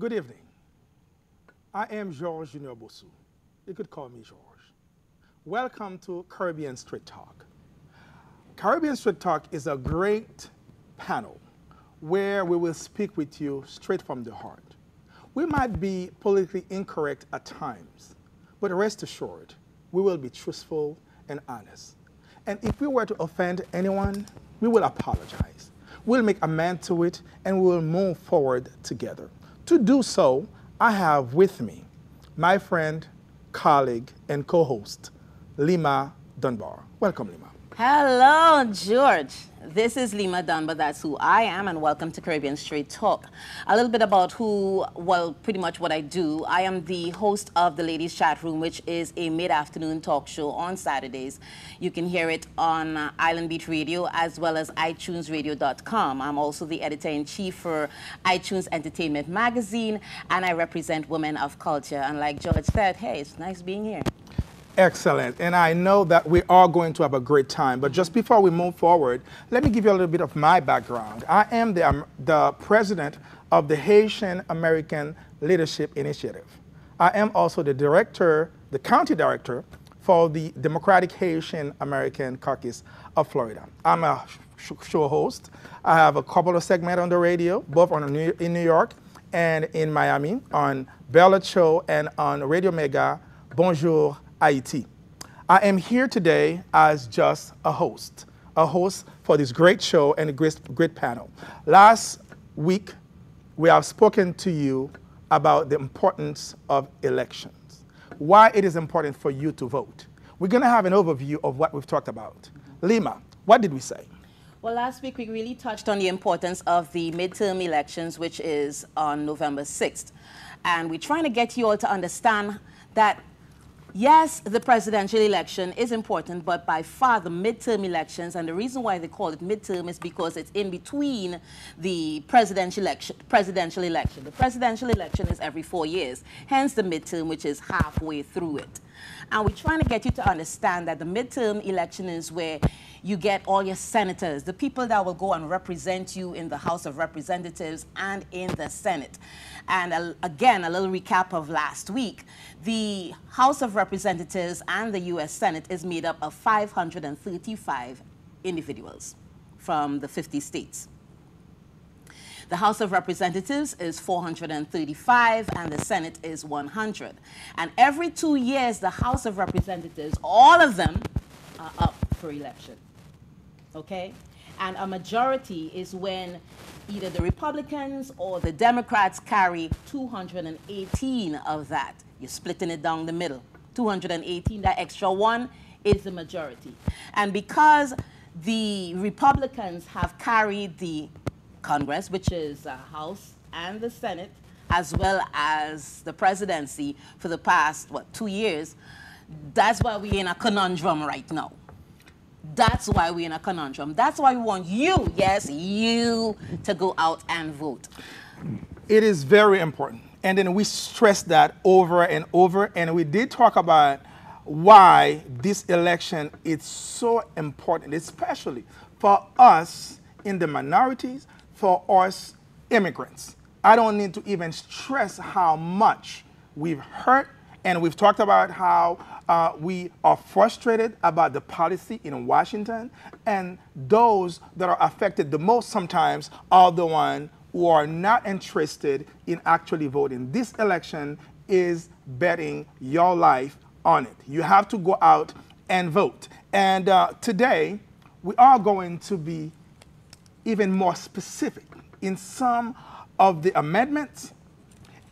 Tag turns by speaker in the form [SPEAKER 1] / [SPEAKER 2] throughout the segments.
[SPEAKER 1] Good evening. I am Georges Junior Bosu. You could call me George. Welcome to Caribbean Street Talk. Caribbean Street Talk is a great panel where we will speak with you straight from the heart. We might be politically incorrect at times, but rest assured, we will be truthful and honest. And if we were to offend anyone, we will apologize. We'll make amends to it and we will move forward together. To do so, I have with me my friend, colleague, and co-host, Lima Dunbar. Welcome, Lima.
[SPEAKER 2] Hello, George. This is Lima Dunbar. That's who I am, and welcome to Caribbean Straight Talk. A little bit about pretty much what I do. I am the host of the Ladies Chat Room, which is a mid-afternoon talk show on Saturdays. You can hear it on Island Beat Radio as well as iTunesRadio.com. I'm also the editor-in-chief for iTunes Entertainment Magazine, and I represent women of culture. And like George said, hey, it's nice being here.
[SPEAKER 1] Excellent. And I know that we are going to have a great time. But just before we move forward, let me give you a little bit of my background. I am the president of the Haitian American Leadership Initiative. I am also the county director for the Democratic Haitian American Caucus of Florida. I'm a show host. I have a couple of segments on the radio, both in New York and in Miami, on Bella Show and on Radio Mega, Bonjour, Haiti. I am here today as just a host for this great show and a great panel. Last week, we have spoken to you about the importance of elections, why it is important for you to vote. We're going to have an overview of what we've talked about. Lima, what did we say?
[SPEAKER 2] Well, last week we really touched on the importance of the midterm elections, which is on November 6th. And we're trying to get you all to understand that yes, the presidential election is important, but by far the midterm elections, and the reason why they call it midterm is because it's in between the presidential election. The presidential election is every 4 years, hence the midterm, which is halfway through it. And we're trying to get you to understand that the midterm election is where you get all your senators, the people that will go and represent you in the House of Representatives and in the Senate. And again, a little recap of last week. The House of Representatives and the U.S. Senate is made up of 535 individuals from the 50 states. The House of Representatives is 435 and the Senate is 100. And every 2 years, the House of Representatives, all of them are up for election. Okay? And a majority is when either the Republicans or the Democrats carry 218 of that. You're splitting it down the middle. 218, that extra one is the majority. And because the Republicans have carried the Congress, which is the House and the Senate, as well as the presidency for the past, 2 years, that's why we're in a conundrum right now. That's why we're in a conundrum. That's why we want you, yes, you, to go out and vote.
[SPEAKER 1] It is very important. And then we stress that over and over. And we did talk about why this election is so important, especially for us in the minorities, for us immigrants. I don't need to even stress how much we've hurt, and we've talked about how we are frustrated about the policy in Washington, and those that are affected the most sometimes are the ones who are not interested in actually voting. This election is betting your life on it. You have to go out and vote. And today, we are going to be even more specific in some of the amendments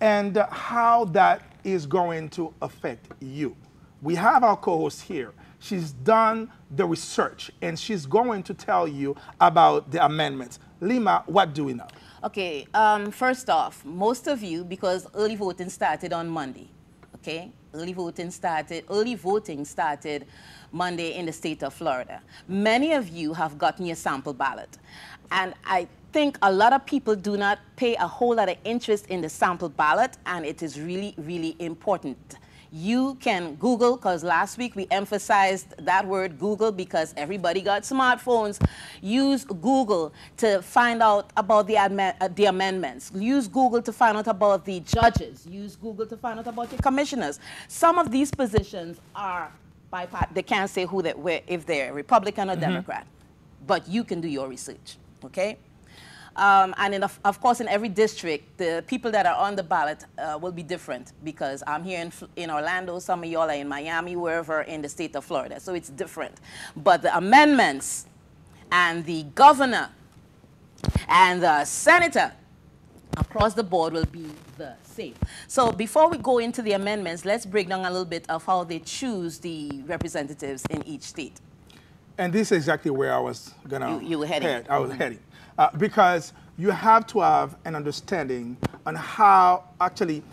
[SPEAKER 1] and how that is going to affect you. We have our co-host here. She's done the research and she's going to tell you about the amendments. Lima, what do we know?
[SPEAKER 2] Okay, first off, most of you, because early voting started on Monday, okay? Early voting started Monday in the state of Florida. Many of you have gotten your sample ballot. And I think a lot of people do not pay a whole lot of interest in the sample ballot, and it is really, really important. You can Google, because last week we emphasized that word Google because everybody got smartphones. Use Google to find out about the amendments. Use Google to find out about the judges. Use Google to find out about the commissioners. Some of these positions are bipartisan. They can't say if they're Republican or Democrat, but you can do your research, okay? And of course, in every district, the people that are on the ballot will be different because I'm here in Orlando, some of y'all are in Miami, wherever in the state of Florida, so it's different. But the amendments and the governor and the senator across the board will be the same. So before we go into the amendments, let's break down a little bit of how they choose the representatives in each state.
[SPEAKER 1] And this is exactly where I was going to
[SPEAKER 2] You were heading.
[SPEAKER 1] I was heading. Because you have to have an understanding on how actually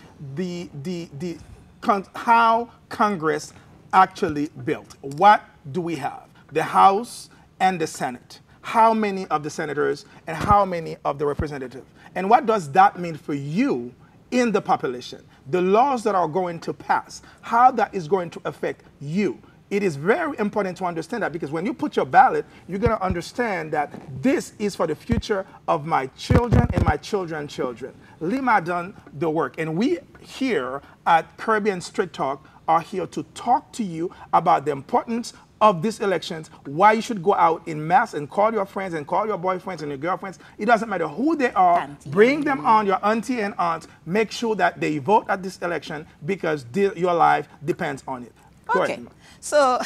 [SPEAKER 1] how Congress actually built. What do we have? The House and the Senate. How many of the senators and how many of the representatives? And what does that mean for you in the population? The laws that are going to pass, how that is going to affect you. It is very important to understand that because when you put your ballot, you're going to understand that this is for the future of my children and my children's children. Lima done the work. And we here at Caribbean Straight Talk are here to talk to you about the importance of these elections, why you should go out in mass and call your friends and call your boyfriends and your girlfriends. It doesn't matter who they are. Auntie. Bring them on, your auntie and aunt. Make sure that they vote at this election because your life depends on it. Go
[SPEAKER 2] okay.
[SPEAKER 1] ahead.
[SPEAKER 2] So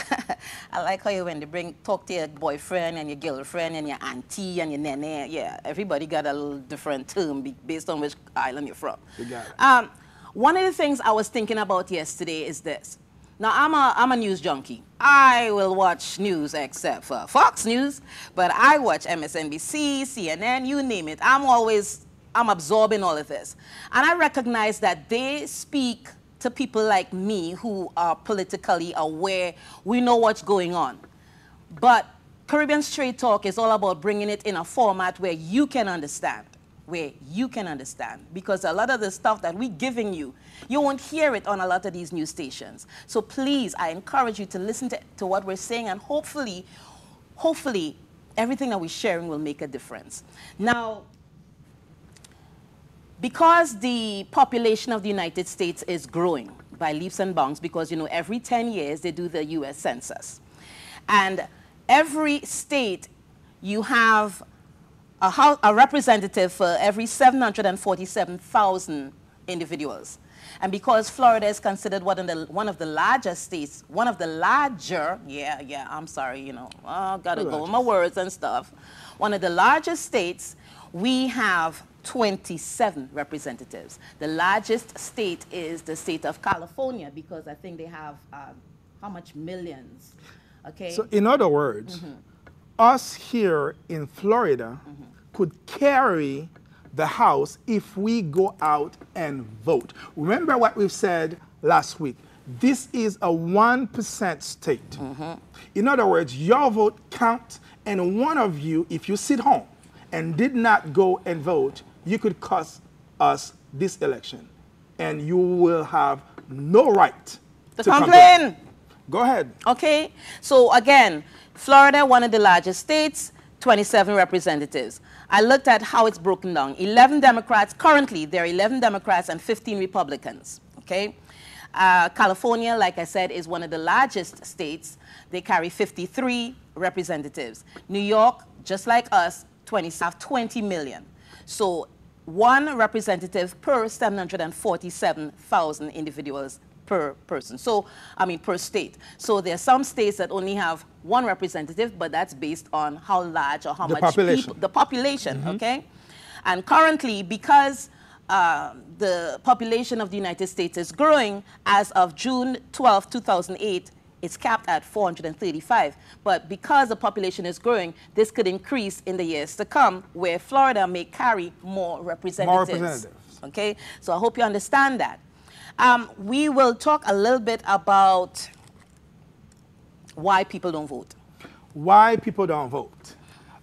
[SPEAKER 2] I like how you when they talk to your boyfriend and your girlfriend and your auntie and your nene. Yeah, everybody got a little different term based on which island you're from.
[SPEAKER 1] You got it.
[SPEAKER 2] One of the things I was thinking about yesterday is this. Now, I'm a news junkie. I will watch news except for Fox News, but I watch MSNBC, CNN, you name it. I'm absorbing all of this. And I recognize that they speak to people like me who are politically aware. We know what's going on. But Caribbean Straight Talk is all about bringing it in a format where you can understand. Because a lot of the stuff that we're giving you, you won't hear it on a lot of these news stations. So please, I encourage you to listen to what we're saying, and hopefully, everything that we're sharing will make a difference. Now, because the population of the United States is growing by leaps and bounds, because, you know, every 10 years they do the U.S. Census. And every state, you have a representative for every 747,000 individuals. And because Florida is considered one of the largest states, I'm sorry, you know, gotta go with my words and stuff. One of the largest states, we have 27 representatives. The largest state is the state of California because I think they have, how much millions, okay?
[SPEAKER 1] So in other words, us here in Florida could carry the House if we go out and vote. Remember what we've said last week. This is a 1% state. In other words, your vote counts, and one of you, if you sit home and did not go and vote, you could cost us this election, and you will have no right to complain. Go ahead.
[SPEAKER 2] Okay, so again, Florida, one of the largest states, 27 representatives. I looked at how it's broken down. 11 Democrats, currently there are 11 Democrats and 15 Republicans, okay? California, like I said, is one of the largest states. They carry 53 representatives. New York, just like us, 20 million. So one representative per 747,000 individuals per person. So, I mean, per state. So there are some states that only have one representative, but that's based on how large or how much people, the population, okay? And currently, because the population of the United States is growing, as of June 12, 2008, it's capped at 435. But because the population is growing, this could increase in the years to come, where Florida may carry more representatives. Okay? So I hope you understand that. We will talk a little bit about why people don't vote.
[SPEAKER 1] Why people don't vote.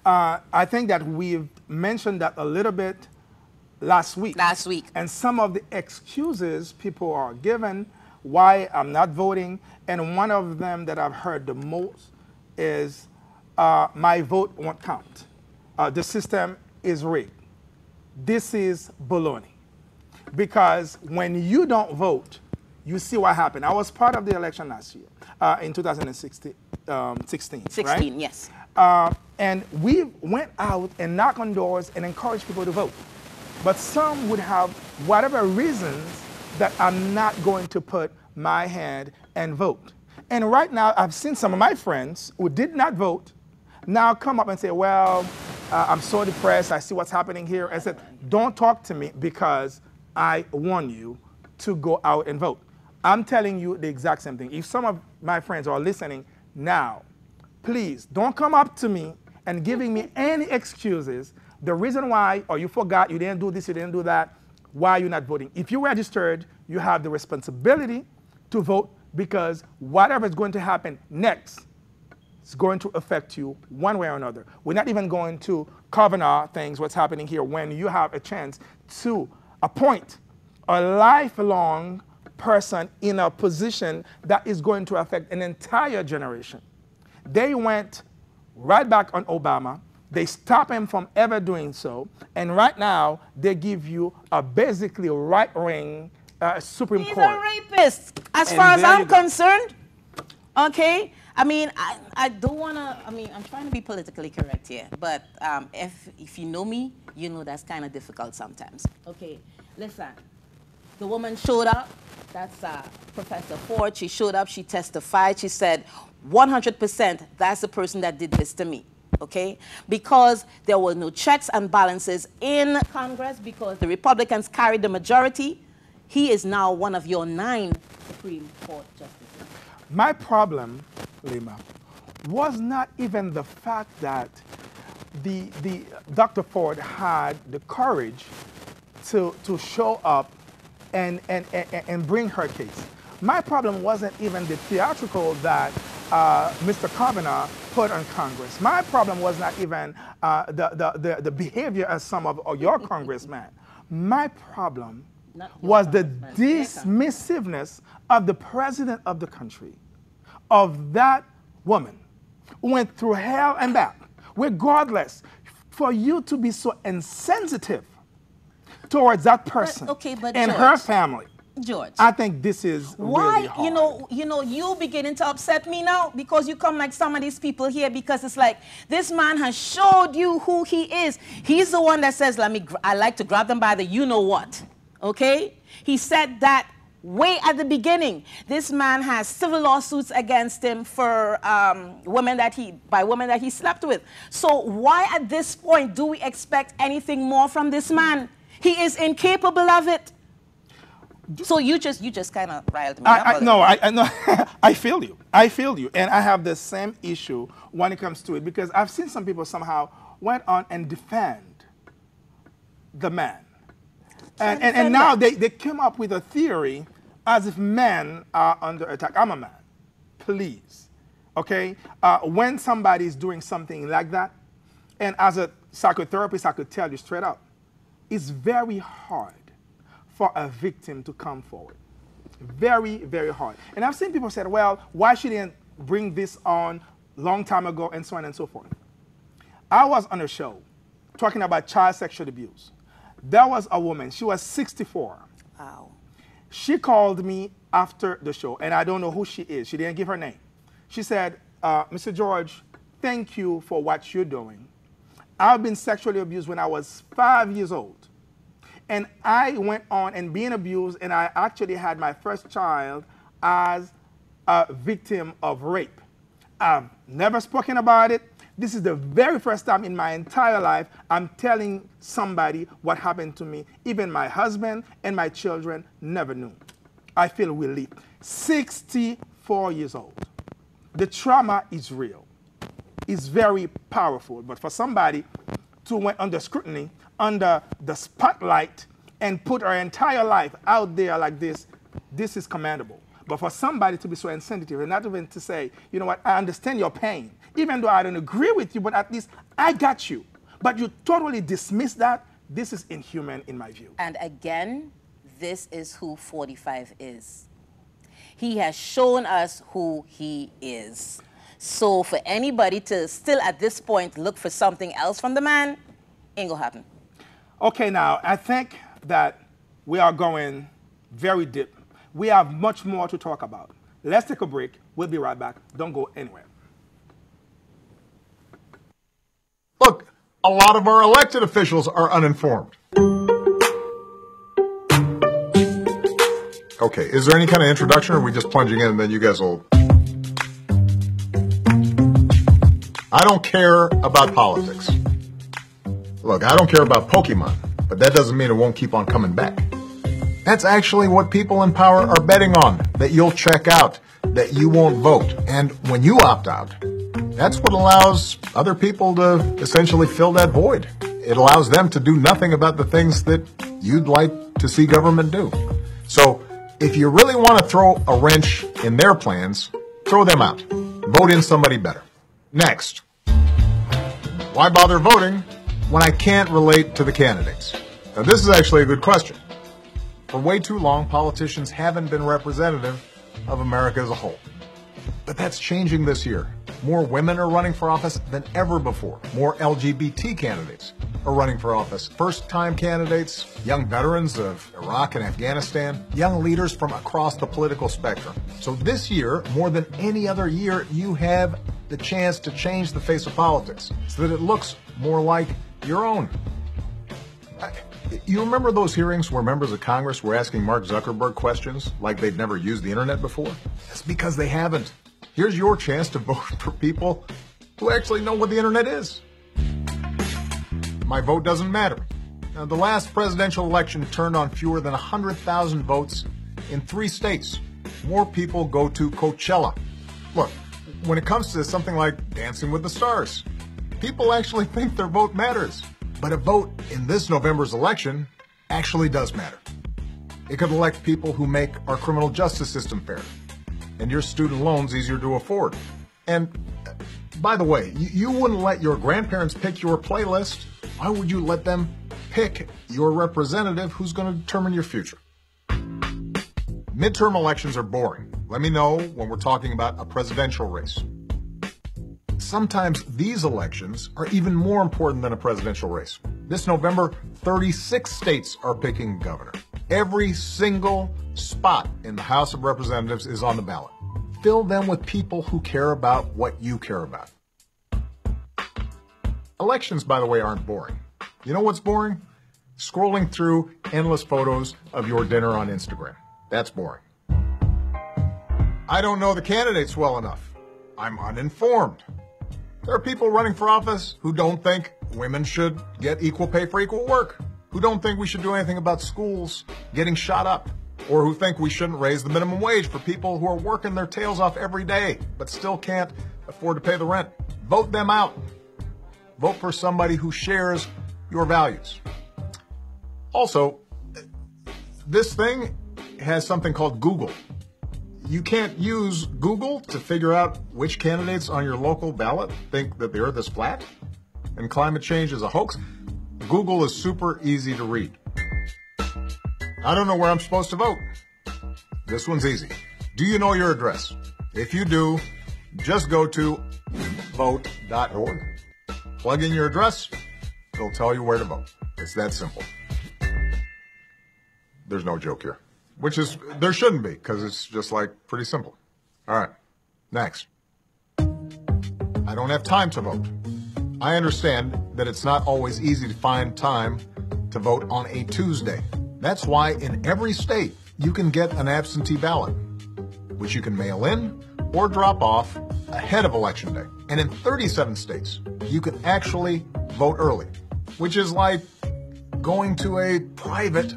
[SPEAKER 1] I think that we've mentioned that a little bit last week.
[SPEAKER 2] Last week.
[SPEAKER 1] And some of the excuses people are given why I'm not voting. And one of them that I've heard the most is my vote won't count. The system is rigged. This is baloney. Because when you don't vote, you see what happened. I was part of the election last year in 2016. 16, right?
[SPEAKER 2] Yes.
[SPEAKER 1] And we went out and knocked on doors and encouraged people to vote. But some would have whatever reasons that I'm not going to put my hand and vote. And right now, I've seen some of my friends who did not vote now come up and say, well, I'm so depressed. I see what's happening here. I said, don't talk to me because I warn you to go out and vote. I'm telling you the exact same thing. If some of my friends are listening now, please don't come up to me and giving me any excuses. The reason why, or you forgot, you didn't do this, you didn't do that, why you're not voting. If you registered, you have the responsibility to vote because whatever is going to happen next is going to affect you one way or another. We're not even going to Kavanaugh things, what's happening here, when you have a chance to appoint a lifelong person in a position that is going to affect an entire generation. They went right back on Obama. They stopped him from ever doing so. And right now, they give you a basically right-wing Supreme Court.
[SPEAKER 2] He's a rapist, as far as I'm concerned. Okay? I mean, I don't want to, I mean, I'm trying to be politically correct here. But if you know me, you know that's kind of difficult sometimes. Okay, listen. The woman showed up. That's Professor Ford. She showed up. She testified. She said, 100%, that's the person that did this to me. Okay? Because there were no checks and balances in Congress because the Republicans carried the majority. He is now one of your 9 Supreme Court justices.
[SPEAKER 1] My problem, Lima, was not even the fact that the Dr. Ford had the courage to show up and bring her case. My problem wasn't even the theatrical that Mr. Kavanaugh put on Congress. My problem was not even the behavior of some of your congressmen. My problem was the dismissiveness of the president of the country, of that woman who went through hell and back, regardless, for you to be so insensitive towards that person and
[SPEAKER 2] George,
[SPEAKER 1] her family.
[SPEAKER 2] George,
[SPEAKER 1] I think this is
[SPEAKER 2] why
[SPEAKER 1] really hard.
[SPEAKER 2] you beginning to upset me now because you come like some of these people here because it's like this man has showed you who he is. He's the one that says, I like to grab them by the you know what. Okay? He said that way at the beginning. This man has civil lawsuits against him for women that he slept with. So why at this point do we expect anything more from this man? He is incapable of it. So you just kind of riled me up.
[SPEAKER 1] No, I feel you. I feel you. And I have the same issue when it comes to it because I've seen some people somehow went on and defend the man. And now they came up with a theory as if men are under attack. I'm a man. Please. Okay? When somebody is doing something like that, and as a psychotherapist, I could tell you straight up, it's very hard for a victim to come forward. Very, very hard. And I've seen people say, well, why she didn't bring this on long time ago and so on and so forth. I was on a show talking about child sexual abuse. There was a woman, she was 64.
[SPEAKER 2] Wow.
[SPEAKER 1] She called me after the show, and I don't know who she is. She didn't give her name. She said, Mr. George, thank you for what you're doing. I've been sexually abused when I was 5 years old. And I went on and being abused, and I actually had my first child as a victim of rape. I've never spoken about it. This is the very first time in my entire life I'm telling somebody what happened to me. Even my husband and my children never knew. I feel relief. 64 years old. The trauma is real. It's very powerful. But for somebody to went under scrutiny, under the spotlight, and put her entire life out there like this is commendable. But for somebody to be so insensitive and not even to say, you know what, I understand your pain, even though I don't agree with you, but at least I got you. But you totally dismiss that, this is inhuman in my view.
[SPEAKER 2] And again, this is who 45 is. He has shown us who he is. So for anybody to still at this point look for something else from the man, ain't gonna happen.
[SPEAKER 1] Okay, now, I think that we are going very deep. We have much more to talk about. Let's take a break. We'll be right back. Don't go anywhere.
[SPEAKER 3] Look, a lot of our elected officials are uninformed. Okay, is there any kind of introduction, or are we just plunging in and then you guys will... I don't care about politics. Look, I don't care about Pokemon, but that doesn't mean it won't keep on coming back. That's actually what people in power are betting on, that you'll check out, that you won't vote. And when you opt out, that's what allows other people to essentially fill that void. It allows them to do nothing about the things that you'd like to see government do. So if you really want to throw a wrench in their plans, throw them out. Vote in somebody better. Next. Why bother voting when I can't relate to the candidates? Now, this is actually a good question. For way too long, politicians haven't been representative of America as a whole. But that's changing this year. More women are running for office than ever before. More LGBT candidates are running for office. First-time candidates, young veterans of Iraq and Afghanistan, young leaders from across the political spectrum. So this year, more than any other year, you have the chance to change the face of politics so that it looks more like your own. You remember those hearings where members of Congress were asking Mark Zuckerberg questions like they'd never used the internet before? That's because they haven't. Here's your chance to vote for people who actually know what the internet is. My vote doesn't matter. Now, the last presidential election turned on fewer than 100,000 votes in 3 states. More people go to Coachella. Look, when it comes to something like Dancing with the Stars, people actually think their vote matters. But a vote in this November's election actually does matter. It could elect people who make our criminal justice system fair and your student loans easier to afford. And by the way, you wouldn't let your grandparents pick your playlist. Why would you let them pick your representative who's going to determine your future? Midterm elections are boring. Let me know when we're talking about a presidential race. Sometimes these elections are even more important than a presidential race. This November, 36 states are picking governor. Every single spot in the House of Representatives is on the ballot. Fill them with people who care about what you care about. Elections, by the way, aren't boring. You know what's boring? Scrolling through endless photos of your dinner on Instagram. That's boring. I don't know the candidates well enough. I'm uninformed. There are people running for office who don't think women should get equal pay for equal work, who don't think we should do anything about schools getting shot up, or who think we shouldn't raise the minimum wage for people who are working their tails off every day but still can't afford to pay the rent. Vote them out. Vote for somebody who shares your values. Also, this thing has something called Google. You can't use Google to figure out which candidates on your local ballot think that the earth is flat and climate change is a hoax. Google is super easy to read. I don't know where I'm supposed to vote. This one's easy. Do you know your address? If you do, just go to vote.org. Plug in your address. It'll tell you where to vote. It's that simple. There's no joke here. Which is, there shouldn't be, because it's just like pretty simple. All right, next. I don't have time to vote. I understand that it's not always easy to find time to vote on a Tuesday. That's why in every state you can get an absentee ballot, which you can mail in or drop off ahead of Election Day. And in 37 states, you can actually vote early, which is like going to a private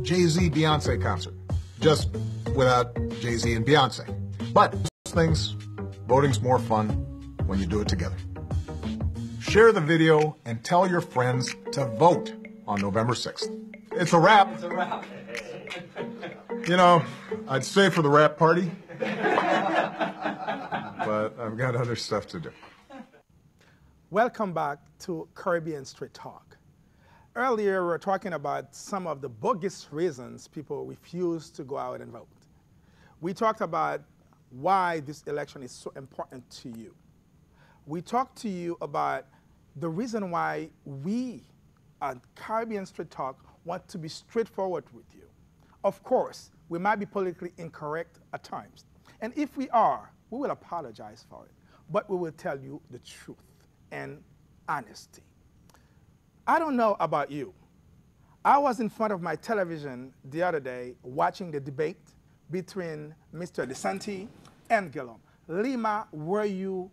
[SPEAKER 3] Jay-Z Beyonce concert, just without Jay-Z and Beyonce. But those things, voting's more fun when you do it together. Share the video and tell your friends to vote on November 6th. It's a wrap. It's a wrap. You know, I'd stay for the wrap party, but I've got other stuff to do.
[SPEAKER 1] Welcome back to Caribbean Street Talk. Earlier, we were talking about some of the bogus reasons people refuse to go out and vote. We talked about why this election is so important to you. We talked to you about the reason why we at Caribbean Straight Talk want to be straightforward with you. Of course, we might be politically incorrect at times. And if we are, we will apologize for it. But we will tell you the truth and honesty. I don't know about you. I was in front of my television the other day watching the debate between Mr. DeSantis and Gillum. Lima, were you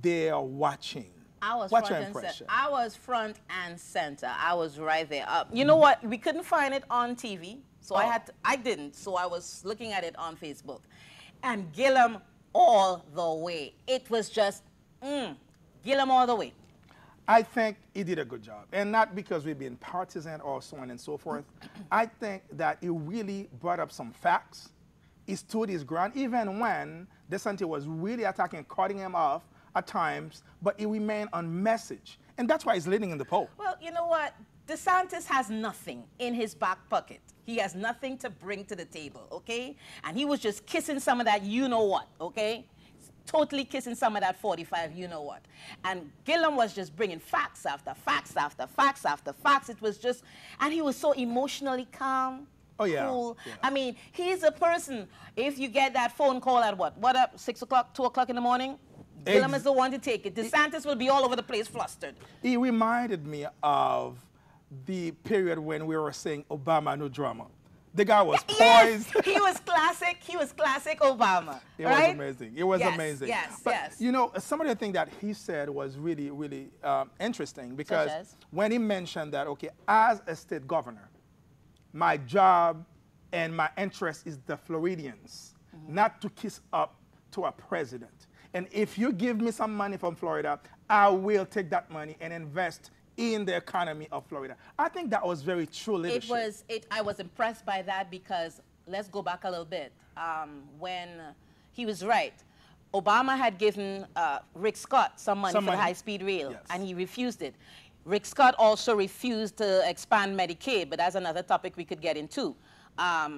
[SPEAKER 1] there watching?
[SPEAKER 2] What's
[SPEAKER 1] your
[SPEAKER 2] front and
[SPEAKER 1] impression?
[SPEAKER 2] center. I was front and center. I was right there. You know what? We couldn't find it on TV, so I didn't. So I was looking at it on Facebook, and Gillum all the way. It was just Gillum all the way.
[SPEAKER 1] I think he did a good job, and not because we've been partisan or so on and so forth. I think that he really brought up some facts. He stood his ground, even when DeSantis was really attacking, cutting him off at times, but he remained on message. And that's why he's leading in the poll.
[SPEAKER 2] Well, you know what? DeSantis has nothing in his back pocket. He has nothing to bring to the table, okay? And he was just kissing some of that you-know-what, okay? Totally kissing some of that 45 you-know-what. And Gillum was just bringing facts after facts after facts after facts. It was just, and he was so emotionally calm.
[SPEAKER 1] Oh, yeah.
[SPEAKER 2] Cool.
[SPEAKER 1] Yeah.
[SPEAKER 2] I mean, he's a person, if you get that phone call at what up, 6 o'clock, 2 o'clock in the morning? Gillum is the one to take it. DeSantis will be all over the place flustered.
[SPEAKER 1] He reminded me of the period when we were saying Obama, no drama. The guy was poised.
[SPEAKER 2] Yes, he was classic. He was classic Obama.
[SPEAKER 1] It
[SPEAKER 2] right?
[SPEAKER 1] was amazing. It was amazing.
[SPEAKER 2] Yes,
[SPEAKER 1] but,
[SPEAKER 2] yes.
[SPEAKER 1] you know, some of the things that he said was really, really interesting because
[SPEAKER 2] Such as?
[SPEAKER 1] when he mentioned that, okay, as a state governor, my job and my interest is the Floridians, not to kiss up to a president. And if you give me some money from Florida, I will take that money and invest in the economy of Florida. I think that was very true leadership.
[SPEAKER 2] I was impressed by that because, let's go back a little bit. When he was right, Obama had given Rick Scott some money for the high-speed rail,
[SPEAKER 1] yes,
[SPEAKER 2] and he refused it. Rick Scott also refused to expand Medicaid, but that's another topic we could get into.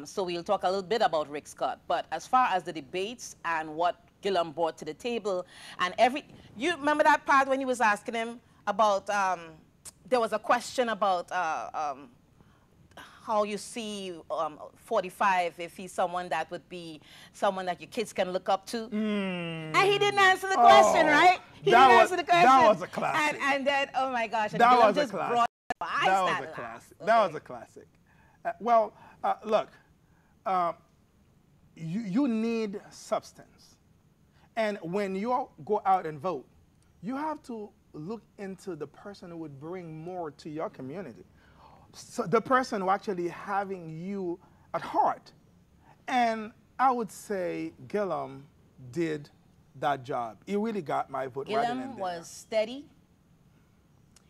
[SPEAKER 2] So we'll talk a little bit about Rick Scott. But as far as the debates and what Gillum brought to the table, and you remember that part when he was asking him about, there was a question about how you see 45, if he's someone that would be someone that your kids can look up to. And he didn't answer the question, right? He didn't answer the question.
[SPEAKER 1] That was a classic.
[SPEAKER 2] And then, oh my gosh, and
[SPEAKER 1] that
[SPEAKER 2] Gillum
[SPEAKER 1] was a
[SPEAKER 2] just
[SPEAKER 1] classic.
[SPEAKER 2] brought
[SPEAKER 1] That was a classic. Okay. That was a classic. Look, you need substance. And when you go out and vote, you have to look into the person who would bring more to your community. So the person who actually having you at heart. And I would say Gillum did that job. He really got my vote right in there.
[SPEAKER 2] Gillum was steady.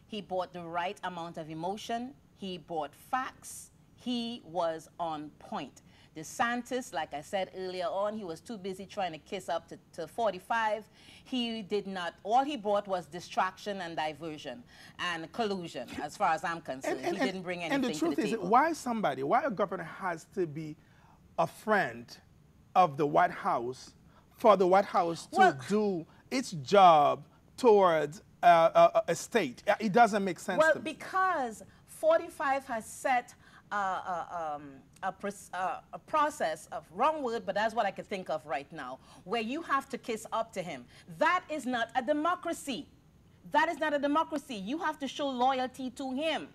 [SPEAKER 2] He brought the right amount of emotion. He brought facts. He was on point. DeSantis, like I said earlier on, he was too busy trying to kiss up to 45. He did not, all he brought was distraction and diversion and collusion, as far as I'm concerned. He didn't bring anything to the table.
[SPEAKER 1] And the truth is, why a governor has to be a friend of the White House for the White House to do its job towards a state? It doesn't make sense to me.
[SPEAKER 2] Well, because 45 has set a process of, wrong word, but that's what I could think of right now, where you have to kiss up to him. That is not a democracy. That is not a democracy. You have to show loyalty to him.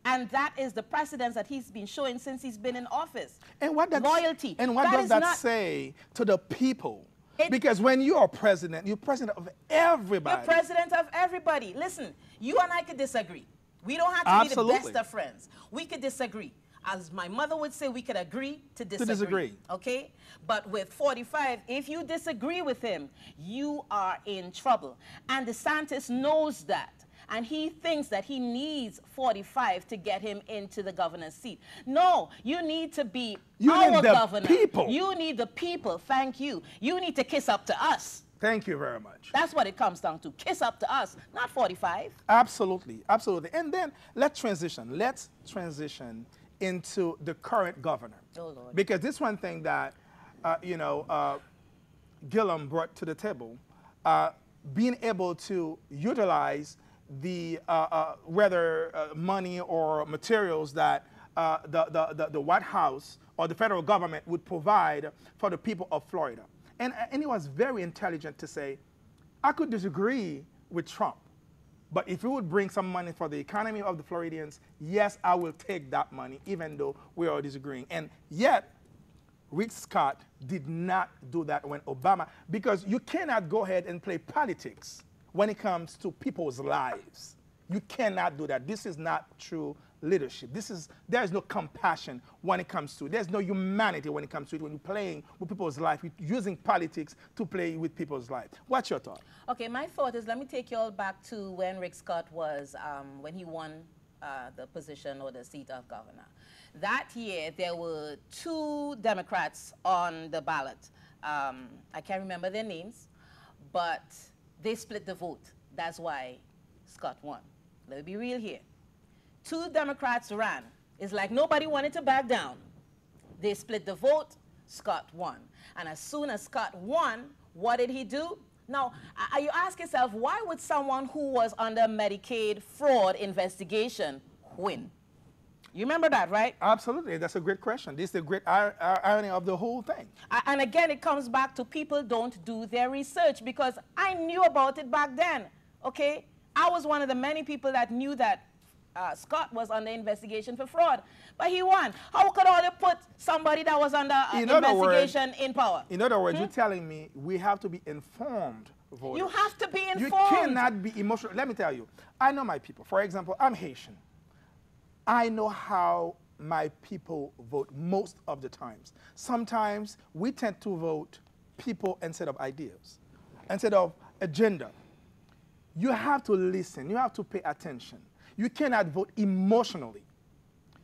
[SPEAKER 2] And that is the precedence that he's been showing since he's been in office.
[SPEAKER 1] And what
[SPEAKER 2] loyalty.
[SPEAKER 1] And what does that say to the people? Because when you are president, you're president of everybody.
[SPEAKER 2] You're president of everybody. Listen, you and I could disagree. We don't have to be the best of friends. We could disagree. As my mother would say, we could agree to disagree. Okay? But with 45, if you disagree with him, you are in trouble. And DeSantis knows that. And he thinks that he needs 45 to get him into the governor's seat. No, you need to be our governor.
[SPEAKER 1] People.
[SPEAKER 2] You need the people. Thank you. You need to kiss up to us.
[SPEAKER 1] Thank you very much.
[SPEAKER 2] That's what it comes down to. Kiss up to us, not 45.
[SPEAKER 1] Absolutely, absolutely. And then let's transition. Let's transition into the current governor.
[SPEAKER 2] Oh, Lord.
[SPEAKER 1] Because this one thing that Gillum brought to the table, being able to utilize the whether money or materials that the White House or the federal government would provide for the people of Florida. And he was very intelligent to say, I could disagree with Trump, but if you would bring some money for the economy of the Floridians, yes, I will take that money, even though we are disagreeing. And yet, Rick Scott did not do that when Obama, because you cannot go ahead and play politics when it comes to people's lives. You cannot do that. This is not true leadership. There is no compassion when it comes to it. There's no humanity when it comes to it, when you're playing with people's life, using politics to play with people's life. What's your thought?
[SPEAKER 2] Okay, my thought is, let me take you all back to when Rick Scott was, when he won the position or the seat of governor. That year, there were 2 Democrats on the ballot. I can't remember their names, but they split the vote. That's why Scott won. Let me be real here. 2 Democrats ran. It's like nobody wanted to back down. They split the vote. Scott won. And as soon as Scott won, what did he do? Now, you ask yourself, why would someone who was under Medicaid fraud investigation win? You remember that, right?
[SPEAKER 1] Absolutely. That's a great question. This is the great irony of the whole thing.
[SPEAKER 2] And again, it comes back to people don't do their research, because I knew about it back then, okay? I was one of the many people that knew that Scott was under investigation for fraud, but he won. How could they put somebody that was under investigation in power?
[SPEAKER 1] In other words, you're telling me we have to be informed voters.
[SPEAKER 2] You have to be informed.
[SPEAKER 1] You cannot be emotional. Let me tell you, I know my people. For example, I'm Haitian. I know how my people vote most of the times. Sometimes we tend to vote people instead of ideas, instead of agenda. You have to listen. You have to pay attention. You cannot vote emotionally.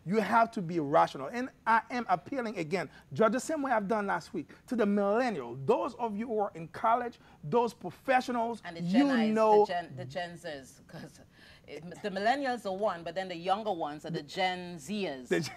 [SPEAKER 1] You have to be rational. And I am appealing again, just the same way I've done last week, to the millennials, those of you who are in college, those professionals,
[SPEAKER 2] and the the Gen Zers, because the millennials are one, but then the younger ones are the Gen Zers.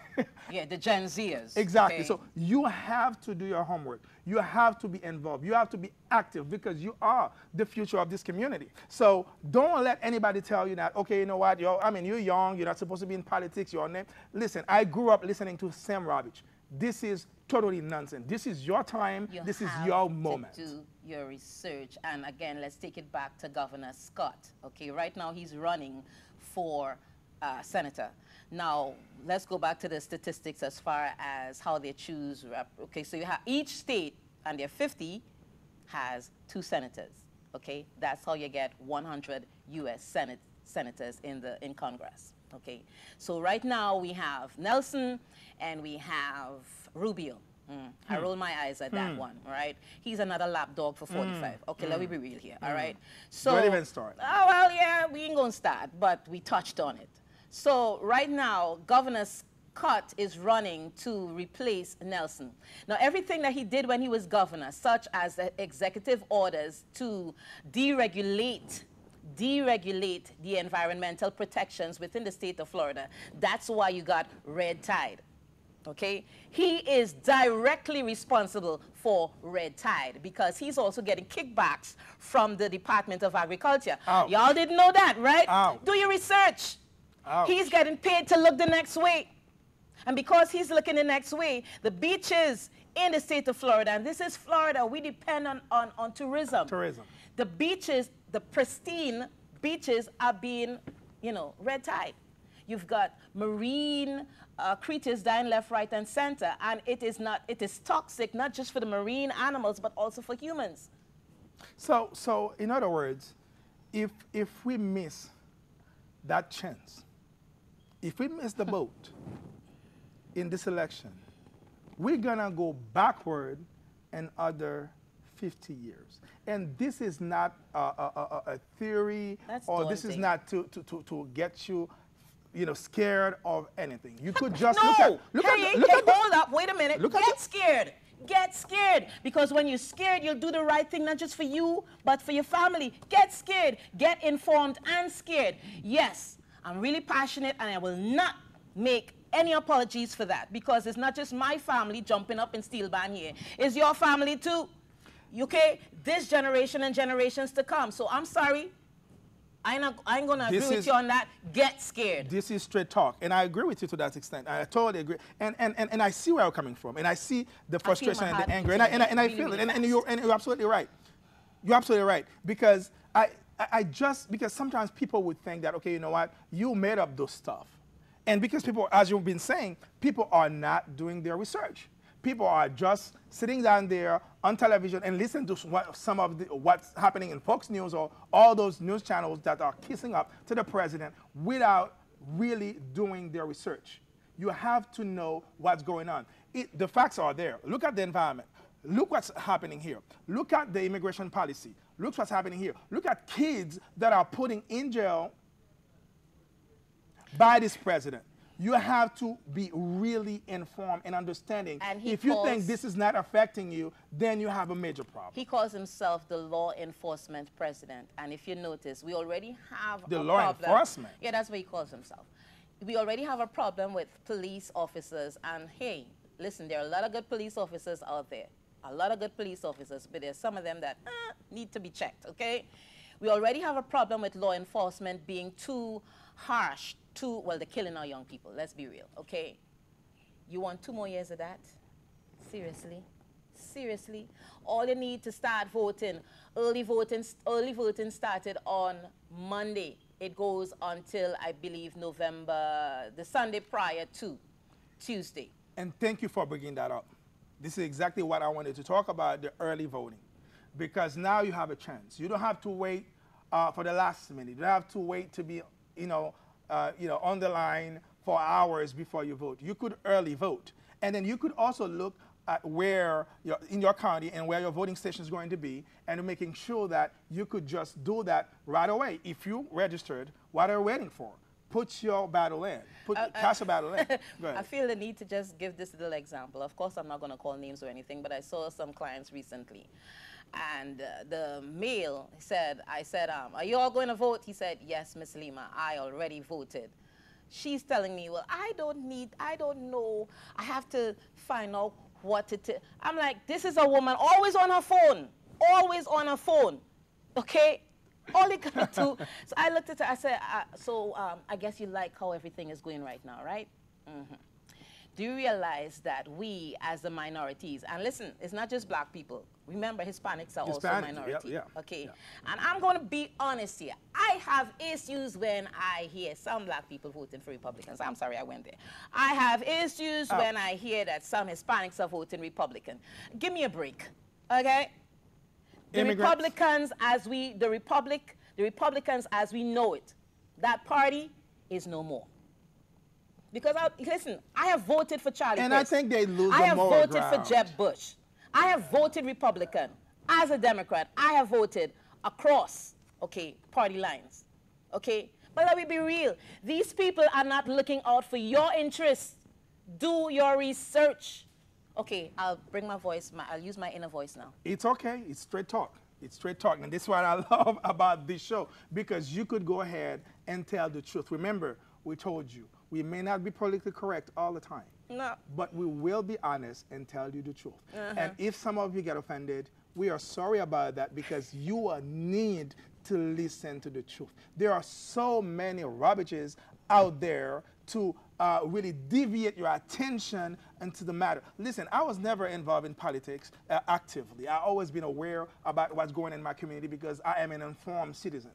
[SPEAKER 2] Yeah, the Gen Zers.
[SPEAKER 1] Exactly.
[SPEAKER 2] Okay.
[SPEAKER 1] So you have to do your homework. You have to be involved. You have to be active, because you are the future of this community. So don't let anybody tell you that, okay, you know what, you're young, you're not supposed to be in politics, your name. Listen, I grew up listening to Sam Ravitch. This is totally nonsense. This is your time. This is your moment.
[SPEAKER 2] You have to do your research. And again, let's take it back to Governor Scott. Okay, right now he's running for senator. Now, let's go back to the statistics as far as how they choose. Okay, so you have each state, and there are 50, has 2 senators. Okay, that's how you get 100 U.S. senators in Congress. Okay, so right now we have Nelson and we have Rubio. I roll my eyes at that one, all right? He's another lapdog for 45. Okay, let me be real here, all right? So,
[SPEAKER 1] don't even start.
[SPEAKER 2] Oh, well, yeah, we ain't gonna start, but we touched on it. So right now, Governor Scott is running to replace Nelson. Now, everything that he did when he was governor, such as the executive orders to deregulate the environmental protections within the state of Florida. That's why you got red tide, okay? He is directly responsible for red tide, because he's also getting kickbacks from the Department of Agriculture. Y'all didn't know that, right?
[SPEAKER 1] Ouch.
[SPEAKER 2] Do your research.
[SPEAKER 1] Ouch.
[SPEAKER 2] He's getting paid to look the next way. And because he's looking the next way, the beaches in the state of Florida, and this is Florida, we depend on tourism. The beaches, the pristine beaches are being, red tide. You've got marine creatures dying left, right, and center, and it is toxic, not just for the marine animals, but also for humans.
[SPEAKER 1] So in other words, if we miss that chance, if we miss the boat in this election, we're gonna go backward another 50 years. And this is not a theory, or this is not to get you, scared of anything. You could just
[SPEAKER 2] hold up, wait a minute. Get scared. Get scared. Because when you're scared, you'll do the right thing, not just for you, but for your family. Get scared. Get informed and scared. Yes, I'm really passionate, and I will not make any apologies for that, because it's not just my family jumping up in steel band here. It's your family too. Okay? This generation and generations to come. So I'm sorry. I ain't going to agree with you on that. Get scared.
[SPEAKER 1] This is straight talk. And I agree with you to that extent. I totally agree. And I see where you're coming from. And I see the frustration and the anger. And I feel it. And you're absolutely right. You're absolutely right. Because because sometimes people would think that, okay, you know what? You made up those stuff. And because people, as you've been saying, people are not doing their research. People are just sitting down there on television and listening to what's happening in Fox News or all those news channels that are kissing up to the president without really doing their research. You have to know what's going on. The facts are there. Look at the environment. Look what's happening here. Look at the immigration policy. Look what's happening here. Look at kids that are putting in jail by this president. You have to be really informed and understanding. And if you think this is not affecting you, then you have a major problem.
[SPEAKER 2] He calls himself the law enforcement president. And if you notice, we already have
[SPEAKER 1] the law enforcement.
[SPEAKER 2] Yeah, that's what he calls himself. We already have a problem with police officers. And hey, listen, there are a lot of good police officers out there. A lot of good police officers, but there's some of them that need to be checked, okay? We already have a problem with law enforcement being too harsh. Well, they're killing our young people. Let's be real, okay? You want 2 more years of that? Seriously? Seriously? All you need to start voting, early voting started on Monday. It goes until, I believe, November, the Sunday prior to Tuesday.
[SPEAKER 1] And thank you for bringing that up. This is exactly what I wanted to talk about, the early voting. Because now you have a chance. You don't have to wait for the last minute. You don't have to wait to be, on the line for hours before you vote. You could early vote. And then you could also look at where in your county and where your voting station is going to be, and making sure that you could just do that right away. If you registered, what are you waiting for? Put your battle in. Cast a battle in. Go ahead.
[SPEAKER 2] I feel the need to just give this little example. Of course, I'm not going to call names or anything, but I saw some clients recently. And the male said, I said, are you all going to vote? He said, yes, Miss Lima, I already voted. She's telling me, well, I don't know. I have to find out what to I'm like, this is a woman always on her phone. Always on her phone. Okay? All you gotta do. So I looked at her, I said, I guess you like how everything is going right now, right? Mm-hmm. Do you realize that we, as the minorities, and listen, it's not just black people. Remember, Hispanics are also a minority.
[SPEAKER 1] Yeah,
[SPEAKER 2] okay?
[SPEAKER 1] Yeah.
[SPEAKER 2] And I'm going to be honest here. I have issues when I hear some black people voting for Republicans. I'm sorry I went there. I have issues when I hear that some Hispanics are voting Republican. Give me a break, okay? The Republicans the Republicans as we know it, that party is no more. Because, listen, I have voted for Charlie
[SPEAKER 1] And
[SPEAKER 2] Crist.
[SPEAKER 1] I think they lose
[SPEAKER 2] I
[SPEAKER 1] the
[SPEAKER 2] have
[SPEAKER 1] moral
[SPEAKER 2] voted
[SPEAKER 1] ground.
[SPEAKER 2] for Jeb Bush. I have voted Republican. As a Democrat, I have voted across, okay, party lines, okay? But let me be real. These people are not looking out for your interests. Do your research. Okay, I'll bring my voice, I'll use my inner voice now.
[SPEAKER 1] It's okay. It's straight talk. It's straight talk. And this is what I love about this show, because you could go ahead and tell the truth. Remember, we told you, we may not be politically correct all the time.
[SPEAKER 2] No.
[SPEAKER 1] But we will be honest and tell you the truth. And if some of you get offended, we are sorry about that, because you need to listen to the truth. There are so many rubbiches out there to really deviate your attention into the matter. Listen, I was never involved in politics actively. I've always been aware about what's going on in my community because I am an informed citizen.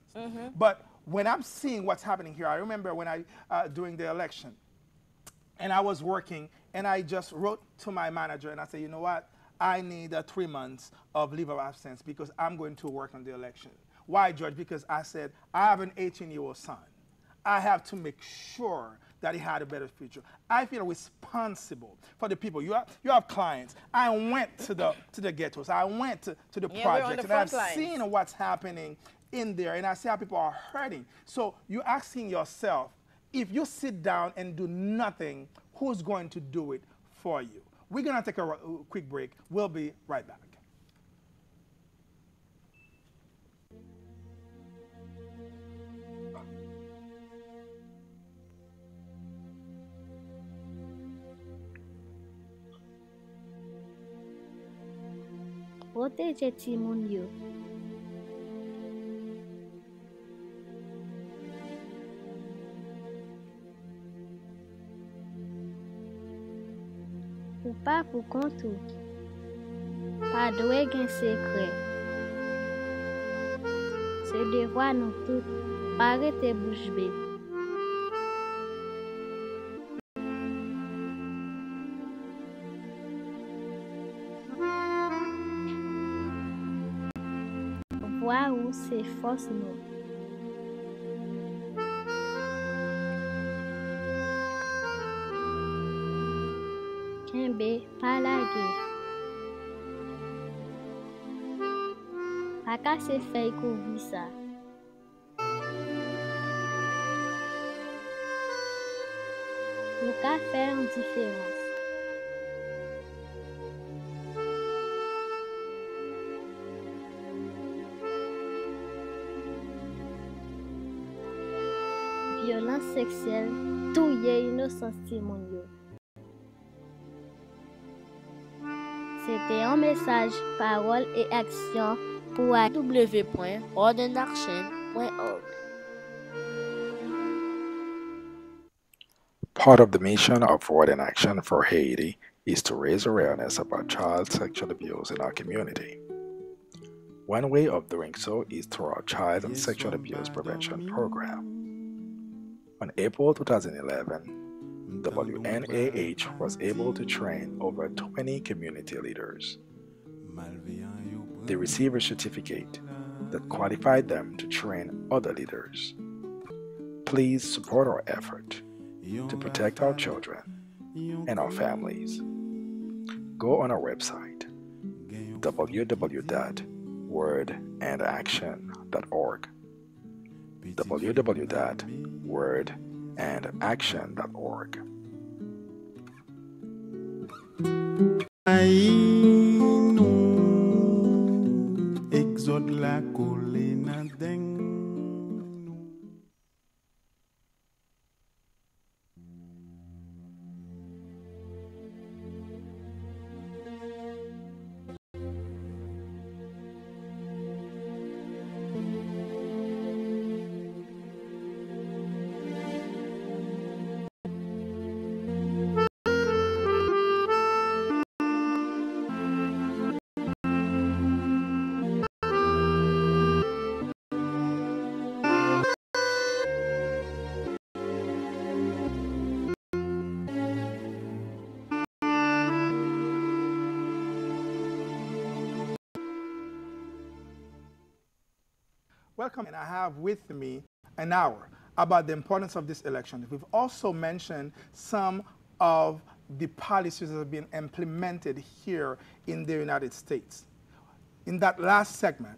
[SPEAKER 1] But when I'm seeing what's happening here, I remember when during the election, and I was working, and I just wrote to my manager, and I said, you know what? I need 3 months of leave of absence because I'm going to work on the election. Why, George? Because I said, I have an 18-year-old son. I have to make sure that he had a better future. I feel responsible for the people. You have clients. I went to the ghettos. I went to the projects, and I've seen what's happening in there, and I see how people are hurting. So you're asking yourself, if you sit down and do nothing, who's going to do it for you? We're going to take a quick break. We'll be right back.
[SPEAKER 4] protéger ti moun yo. Ou pas pour kontou. Pa dwe gen sekre. Se devwa nou tout, pa rete bouche bée. Voix ou se force nou. Kembe pa lage. Pa ka se fey kouvri sa. Ou ka fè an diferans. Violence sexuelle touye innocence ti moun yo. C'était un message, parole et action pour www.ordenaction.org.
[SPEAKER 5] Part of the mission of Word in Action for Haiti is to raise awareness about child sexual abuse in our community. One way of doing so is through our Child and Sexual Abuse Prevention Program. On April 2011, WNAH was able to train over 20 community leaders. They received a certificate that qualified them to train other leaders. Please support our effort to protect our children and our families. Go on our website, www.wordandaction.org, www.wordandaction.org.
[SPEAKER 6] Exode la colina deng.
[SPEAKER 1] Welcome, and I have with me an hour about the importance of this election. We've also mentioned some of the policies that have been implemented here in the United States. In that last segment,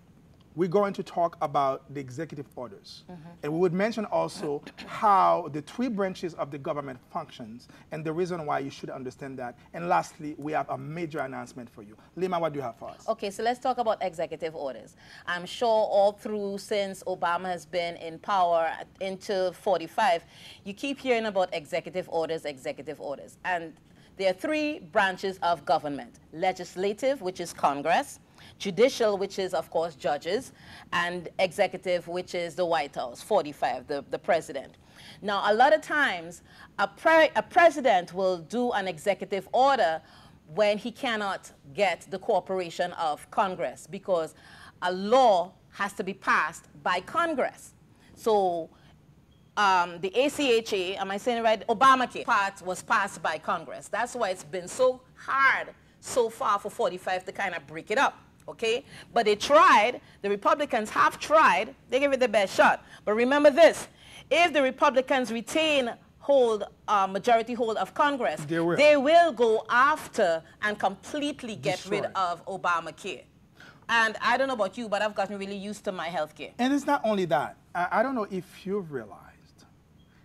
[SPEAKER 1] we're going to talk about the executive orders. And we would mention also how the three branches of the government functions and the reason why you should understand that. And lastly, we have a major announcement for you. Lima, what do you have for us?
[SPEAKER 2] Okay, so let's talk about executive orders. I'm sure all through since Obama has been in power into 45, you keep hearing about executive orders. And there are three branches of government: legislative, which is Congress; judicial, which is, of course, judges; and executive, which is the White House, 45, the president. Now, a lot of times, a president will do an executive order when he cannot get the cooperation of Congress, because a law has to be passed by Congress. So the ACHA, am I saying it right? Obamacare part was passed by Congress. That's why it's been so hard so far for 45 to kind of break it up. Okay? But they tried, the Republicans have tried, they gave it the best shot. But remember this, if the Republicans retain majority hold of Congress, they will go after and completely get rid of Obamacare. And I don't know about you, but I've gotten really used to my health care.
[SPEAKER 1] And it's not only that. I don't know if you've realized,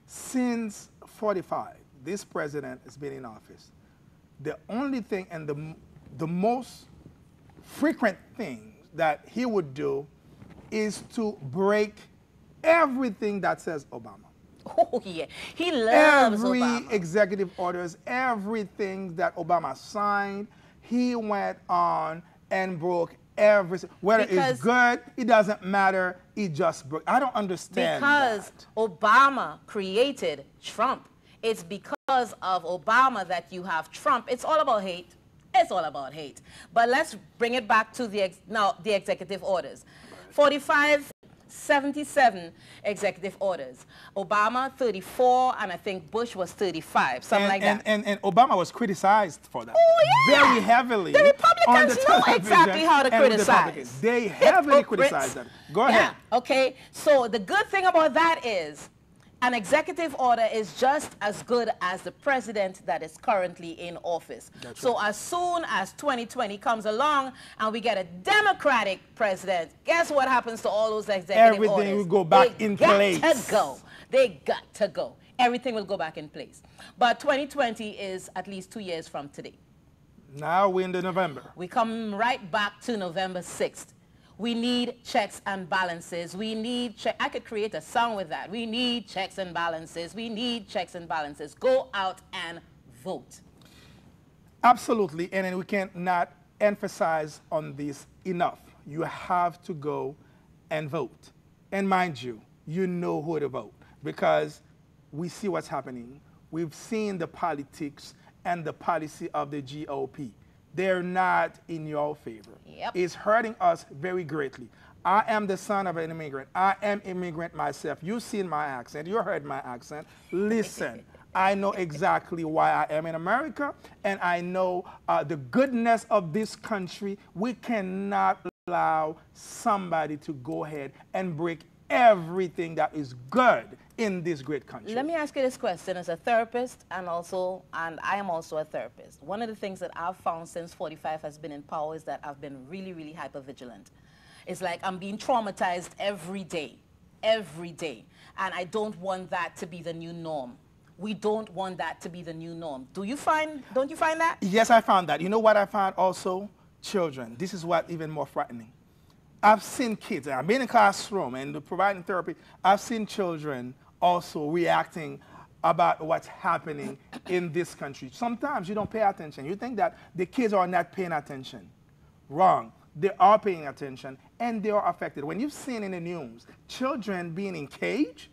[SPEAKER 1] since 45, this president has been in office, the only thing and the most frequent thing that he would do is to break everything that says Obama.
[SPEAKER 2] Oh, yeah. He loves Obama.
[SPEAKER 1] Every executive orders, everything that Obama signed, he went on and broke everything. Whether
[SPEAKER 2] Because-
[SPEAKER 1] it's good, it doesn't matter. It just broke. I don't understand
[SPEAKER 2] Because
[SPEAKER 1] that.
[SPEAKER 2] Obama created Trump. It's because of Obama that you have Trump. It's all about hate. It's all about hate. But let's bring it back to the executive orders. 4577 executive orders. Obama 34, and I think Bush was 35, something like that.
[SPEAKER 1] And Obama was criticized for that.
[SPEAKER 2] Oh, yeah.
[SPEAKER 1] Very heavily.
[SPEAKER 2] The Republicans
[SPEAKER 1] on the
[SPEAKER 2] know
[SPEAKER 1] television
[SPEAKER 2] exactly how to
[SPEAKER 1] and the
[SPEAKER 2] criticize.
[SPEAKER 1] Republicans. They heavily
[SPEAKER 2] Hypocrites.
[SPEAKER 1] criticized them. Go ahead.
[SPEAKER 2] Yeah, okay. So the good thing about that is an executive order is just as good as the president that is currently in office. So as soon as 2020 comes along and we get a Democratic president, guess what happens to all those executive orders?
[SPEAKER 1] Everything will go back in place.
[SPEAKER 2] They got to go. They got to go. Everything will go back in place. But 2020 is at least 2 years from today.
[SPEAKER 1] Now we're in November.
[SPEAKER 2] We come right back to November 6th. We need checks and balances. We need I could create a song with that. We need checks and balances. We need checks and balances. Go out and vote.
[SPEAKER 1] Absolutely, and then we cannot emphasize on this enough. You have to go and vote. And mind you, you know who to vote because we see what's happening. We've seen the politics and the policy of the GOP. They're not in your favor.
[SPEAKER 2] Yep.
[SPEAKER 1] It's hurting us very greatly. I am the son of an immigrant. I am immigrant myself. You've seen my accent. You heard my accent. Listen, I know exactly why I am in America, and I know the goodness of this country. We cannot allow somebody to go ahead and break everything that is good in this great country.
[SPEAKER 2] Let me ask you this question as a therapist and I am also a therapist. One of the things that I've found since 45 has been in power is that I've been really, really hypervigilant. It's like I'm being traumatized every day. And I don't want that to be the new norm. We don't want that to be the new norm. Don't you find that?
[SPEAKER 1] Yes, I found that. You know what I found also? Children. This is what even more frightening. I've seen kids, and I've been in a classroom and providing therapy. I've seen children also reacting about what's happening in this country. Sometimes you don't pay attention. You think that the kids are not paying attention. Wrong. They are paying attention, and they are affected. When you've seen in the news children being in cage,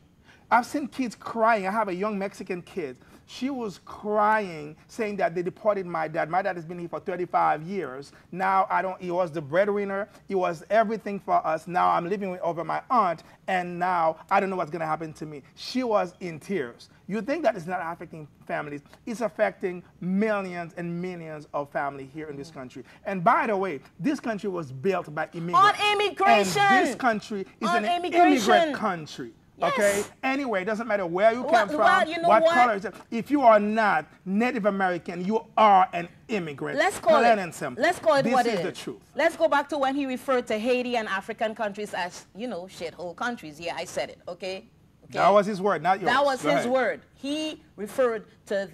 [SPEAKER 1] I've seen kids crying. I have a young Mexican kid. She was crying, saying that they deported my dad. My dad has been here for 35 years. Now he was the breadwinner. He was everything for us. Now I'm living with over my aunt, and now I don't know what's going to happen to me. She was in tears. You think that it's not affecting families. It's affecting millions and millions of families here in this country. And by the way, this country was built by immigrants.
[SPEAKER 2] On immigration.
[SPEAKER 1] And this country is
[SPEAKER 2] On
[SPEAKER 1] an
[SPEAKER 2] immigration.
[SPEAKER 1] immigrant country.
[SPEAKER 2] Yes.
[SPEAKER 1] Okay? Anyway, it doesn't matter where you come from,
[SPEAKER 2] well, you know
[SPEAKER 1] what
[SPEAKER 2] what?
[SPEAKER 1] color is it. If you are not Native American, you are an immigrant.
[SPEAKER 2] Let's call
[SPEAKER 1] Plain
[SPEAKER 2] it.
[SPEAKER 1] and simple.
[SPEAKER 2] Let's call it what it is.
[SPEAKER 1] This is the truth.
[SPEAKER 2] Let's go back to when he referred to Haiti and African countries as, shithole countries. Yeah, I said it. Okay.
[SPEAKER 1] That was his word, not yours.
[SPEAKER 2] That was
[SPEAKER 1] Go
[SPEAKER 2] his
[SPEAKER 1] ahead.
[SPEAKER 2] word. He referred to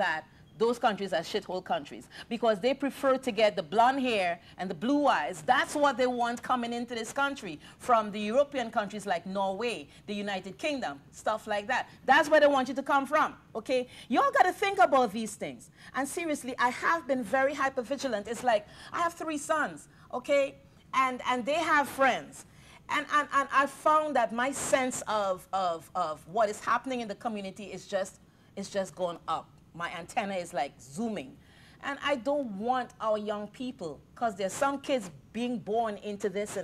[SPEAKER 2] those countries as shithole countries because they prefer to get the blonde hair and the blue eyes. That's what they want coming into this country from the European countries like Norway, the United Kingdom, stuff like that. That's where they want you to come from, okay? Y'all got to think about these things. And seriously, I have been very hypervigilant. It's like I have 3 sons, okay? And they have friends. And I found that my sense of what is happening in the community is just going up. My antenna is like zooming. And I don't want our young people, because there's some kids being born into this,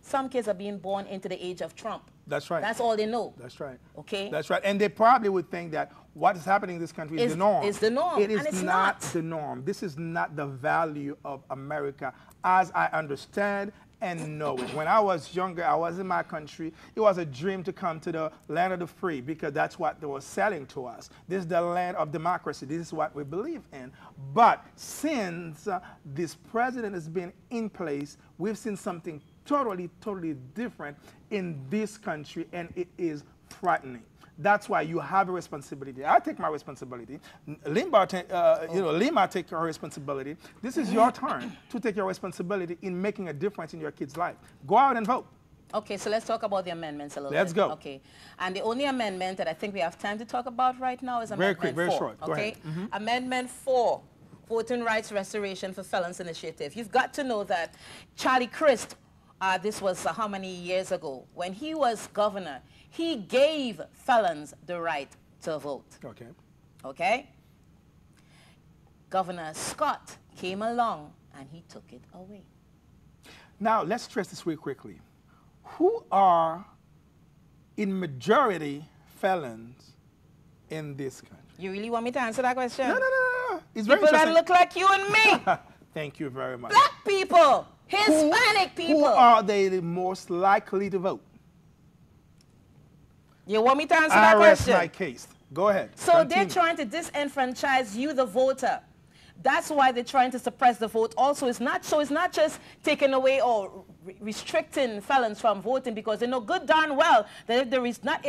[SPEAKER 2] Some kids are being born into the age of Trump.
[SPEAKER 1] That's right.
[SPEAKER 2] That's all they know.
[SPEAKER 1] That's right.
[SPEAKER 2] Okay?
[SPEAKER 1] That's right. And they probably would think that what is happening in this country is the norm.
[SPEAKER 2] Is the norm.
[SPEAKER 1] It is
[SPEAKER 2] And it's
[SPEAKER 1] not
[SPEAKER 2] not.
[SPEAKER 1] the norm. This is not the value of America as I understand and know it. When I was younger, I was in my country. It was a dream to come to the land of the free because that's what they were selling to us. This is the land of democracy. This is what we believe in. But since this president has been in place, we've seen something totally different in this country, and it is frightening. That's why you have a responsibility. I take my responsibility. Lima take her responsibility. This is your turn to take your responsibility in making a difference in your kid's life. Go out and vote.
[SPEAKER 2] Okay, so let's talk about the amendments a little bit.
[SPEAKER 1] Let's go.
[SPEAKER 2] Okay, and the only amendment that I think we have time to talk about right now is
[SPEAKER 1] Very
[SPEAKER 2] Amendment
[SPEAKER 1] quick, very
[SPEAKER 2] 4.
[SPEAKER 1] short. Go
[SPEAKER 2] okay,
[SPEAKER 1] ahead.
[SPEAKER 2] Amendment 4 Voting Rights Restoration for Felons Initiative, you've got to know that Charlie Crist, this was how many years ago, when he was governor, he gave felons the right to vote.
[SPEAKER 1] Okay.
[SPEAKER 2] Okay? Governor Scott came along and he took it away.
[SPEAKER 1] Now, let's stress this real quickly. Who are, in majority, felons in this country?
[SPEAKER 2] You really want me to answer that question?
[SPEAKER 1] No, no, no, no. It's very
[SPEAKER 2] People that
[SPEAKER 1] interesting.
[SPEAKER 2] look like you and me.
[SPEAKER 1] Thank you very much.
[SPEAKER 2] Black people. Hispanic people.
[SPEAKER 1] Who are they the most likely to vote?
[SPEAKER 2] You want me to answer
[SPEAKER 1] I
[SPEAKER 2] that
[SPEAKER 1] rest
[SPEAKER 2] question?
[SPEAKER 1] my case. Go ahead.
[SPEAKER 2] So
[SPEAKER 1] Continue.
[SPEAKER 2] they're trying to disenfranchise you, the voter. That's why they're trying to suppress the vote. Also, it's not just taking away or restricting felons from voting, because they know good darn well that if there is not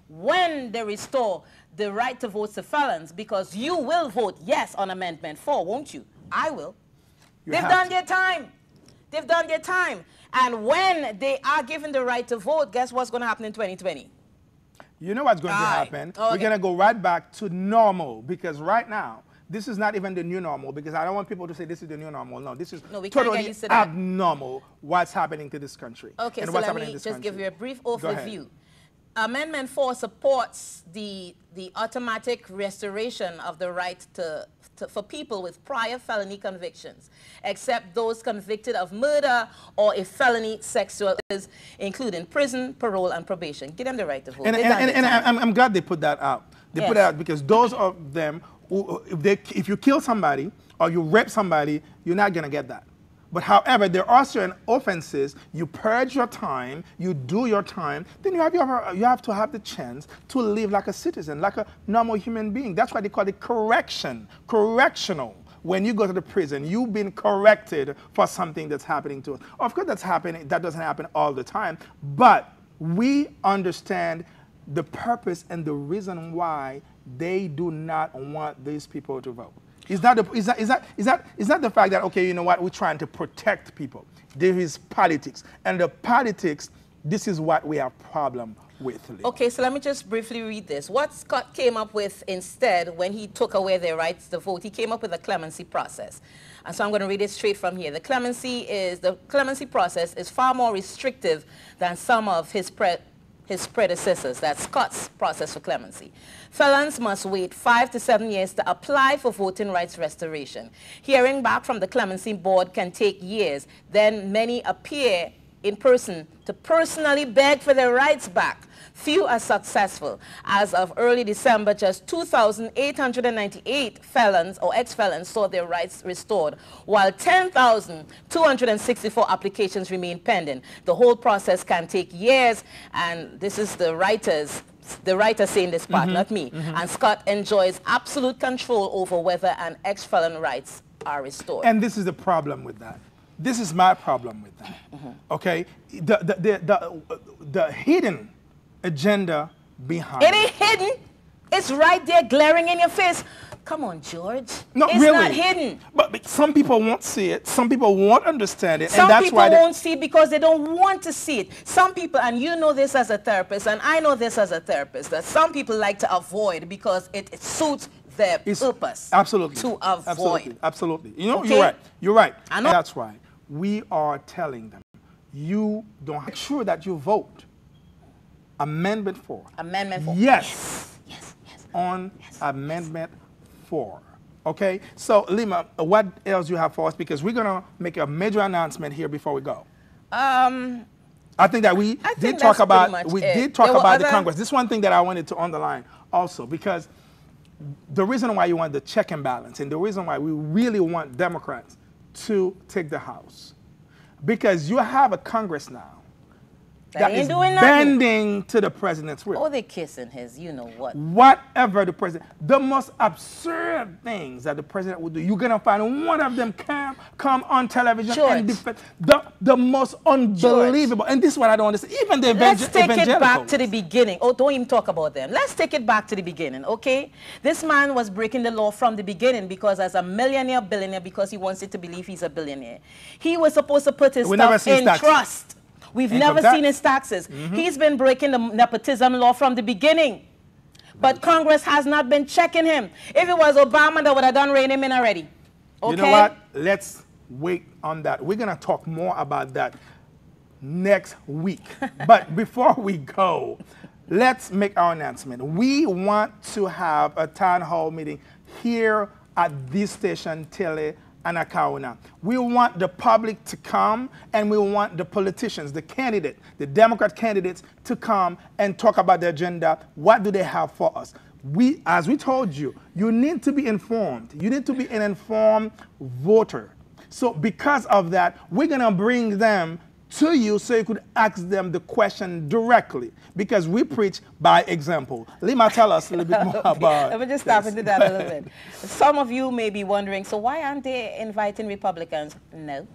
[SPEAKER 2] when they restore the right to vote to felons, because you will vote yes on Amendment 4, won't you? I will. They've done their time. They've done their time. And when they are given the right to vote, guess what's going to happen in 2020?
[SPEAKER 1] You know what's going to happen? We're going to go right back to normal, because right now, this is not even the new normal, because I don't want people to say this is the new normal. No, this is totally abnormal what's happening to this country.
[SPEAKER 2] Okay,
[SPEAKER 1] and
[SPEAKER 2] so
[SPEAKER 1] what's
[SPEAKER 2] let me
[SPEAKER 1] in this
[SPEAKER 2] just
[SPEAKER 1] country.
[SPEAKER 2] give you a brief overview. Amendment 4 supports the automatic restoration of the right for people with prior felony convictions, except those convicted of murder or a felony sexual, including prison, parole, and probation. Give them the right to vote.
[SPEAKER 1] And I'm glad they put that out. They put it out because those of them, who, if you kill somebody or you rape somebody, you're not going to get that. But however, there are certain offenses, you purge your time, you do your time, then you have to have the chance to live like a citizen, like a normal human being. That's why they call it correctional. When you go to the prison, you've been corrected for something that's happening to us. Of course, that's happening. That doesn't happen all the time. But we understand the purpose and the reason why they do not want these people to vote. Is that the fact that, okay, you know what, we're trying to protect people. There is politics. And the politics, this is what we have problem with.
[SPEAKER 2] Okay, so let me just briefly read this. What Scott came up with instead when he took away their rights to vote, he came up with a clemency process. And so I'm going to read it straight from here. The clemency process is far more restrictive than some of his predecessors. That's Scott's process for clemency. Felons must wait 5 to 7 years to apply for voting rights restoration. Hearing back from the clemency board can take years. Then many appear in person to personally beg for their rights back. Few are successful. As of early December, just 2,898 felons or ex-felons saw their rights restored, while 10,264 applications remain pending. The whole process can take years, and this is the writer saying this part, not me. And Scott enjoys absolute control over whether an ex-felon rights are restored.
[SPEAKER 1] And this is the problem with that. This is my problem with that. Okay, the hidden agenda behind
[SPEAKER 2] it ain't hidden. It's right there, glaring in your face. Come on, George.
[SPEAKER 1] No,
[SPEAKER 2] it's
[SPEAKER 1] really.
[SPEAKER 2] not hidden.
[SPEAKER 1] But some people won't see it. Some people won't understand it.
[SPEAKER 2] Some
[SPEAKER 1] and that's
[SPEAKER 2] people
[SPEAKER 1] why
[SPEAKER 2] won't see it because they don't want to see it. Some people, and you know this as a therapist, and I know this as a therapist, that some people like to avoid because it suits their purpose.
[SPEAKER 1] Absolutely.
[SPEAKER 2] To avoid.
[SPEAKER 1] Absolutely. You know,
[SPEAKER 2] Okay?
[SPEAKER 1] you're right. You're right.
[SPEAKER 2] I know.
[SPEAKER 1] That's why we are telling them, you don't make sure that you vote. Amendment 4.
[SPEAKER 2] Amendment 4.
[SPEAKER 1] Yes. On Amendment 4. Okay? So, Lima, what else you have for us? Because we're going to make a major announcement here before we go. I think that we did talk about the Congress. This is one thing that I wanted to underline also, because the reason why you want the check and balance and the reason why we really want Democrats to take the House, because you have a Congress now that is bending to the president's will.
[SPEAKER 2] Oh, they're kissing his, you know what.
[SPEAKER 1] Whatever the president, the most absurd things that the president would do, you're going to find one of them come on television and defend the most unbelievable. And this is what I don't understand. Even the
[SPEAKER 2] Let's take it back to the beginning. Oh, don't even talk about them. Let's take it back to the beginning, okay? This man was breaking the law from the beginning because as a millionaire, billionaire, because he wants it to believe he's a billionaire. He was supposed to put his stuff in trust. We've never seen his taxes. He's been breaking the nepotism law from the beginning. But Congress has not been checking him. If it was Obama, that would have done rein him in already.
[SPEAKER 1] You know what? Let's wait on that. We're going to talk more about that next week. But before we go, let's make our announcement. We want to have a town hall meeting here at this station, Tele Anakauna. We want the public to come, and we want the politicians, the candidate, the Democrat candidates to come and talk about the agenda. What do they have for us? As we told you, you need to be informed. You need to be an informed voter. So because of that, we're going to bring them to you so you could ask them the question directly, because we preach by example. Lima, tell us a little bit more about
[SPEAKER 2] Let me just stop into that a little bit. Some of you may be wondering, so why aren't they inviting Republicans? No.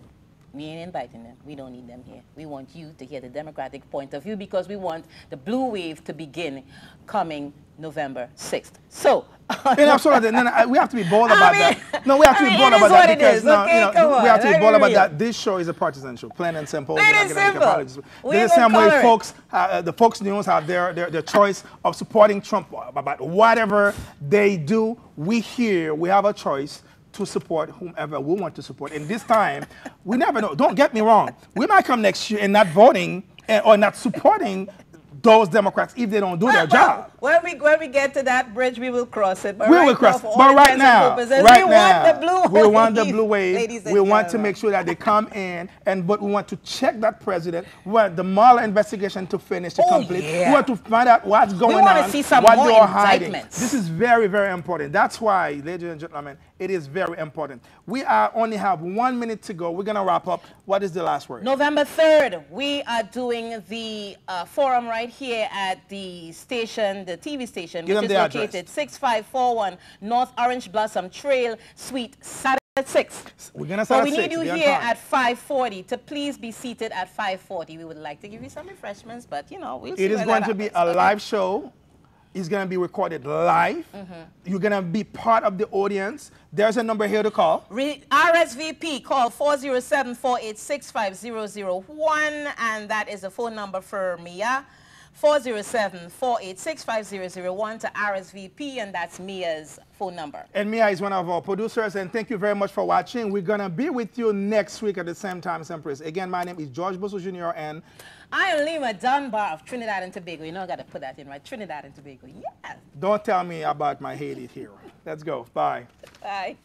[SPEAKER 2] We ain't inviting them. We don't need them here. We want you to hear the Democratic point of view, because we want the blue wave to begin coming November 6th. So,
[SPEAKER 1] we have to be bold about that. No, we have to be bold about that, because we have to be bold about that. This show is a partisan show, plain and simple.
[SPEAKER 2] Plain and simple.
[SPEAKER 1] The same way folks, the Fox News have their choice of supporting Trump about whatever they do. We have a choice to support whomever we want to support. And this time, we never know. Don't get me wrong. We might come next year and not voting or not supporting those Democrats if they don't do their job.
[SPEAKER 2] When we get to that bridge, we will cross it.
[SPEAKER 1] But we will cross. But right now, we want the blue wave. We want to make sure that they come in, but we want to check that president. We want the Mueller investigation to finish, to complete. We want to find out what's going on,
[SPEAKER 2] we want to see some
[SPEAKER 1] what
[SPEAKER 2] more
[SPEAKER 1] you're hiding.
[SPEAKER 2] indictments.
[SPEAKER 1] This is very, very important. That's why, ladies and gentlemen, it is very important. We only have 1 minute to go. We're going to wrap up. What is the last word?
[SPEAKER 2] November 3rd, we are doing the forum right here at the station, the TV station, which is located 6541 North Orange Blossom Trail, Suite 6.
[SPEAKER 1] We're going to start at 6.
[SPEAKER 2] We need you here at 5:40 to please be seated at 5:40. We would like to give you some refreshments, but you know, we'll see.
[SPEAKER 1] It is going to be a live show. It's going to be recorded live. You're going to be part of the audience. There's a number here to call.
[SPEAKER 2] RSVP, call 407-486-5001, and that is the phone number for Mia. 407-486-5001 to RSVP, and that's Mia's phone number. And
[SPEAKER 1] Mia is one of our producers, and thank you very much for watching. We're going to be with you next week at the same time, same place. Again, my name is George Bosso Jr., and
[SPEAKER 2] I am Lima Dunbar of Trinidad and Tobago. You know I got to put that in, right? Trinidad and Tobago, yes.
[SPEAKER 1] Don't tell me about my Haiti hero. Let's go. Bye.
[SPEAKER 2] Bye.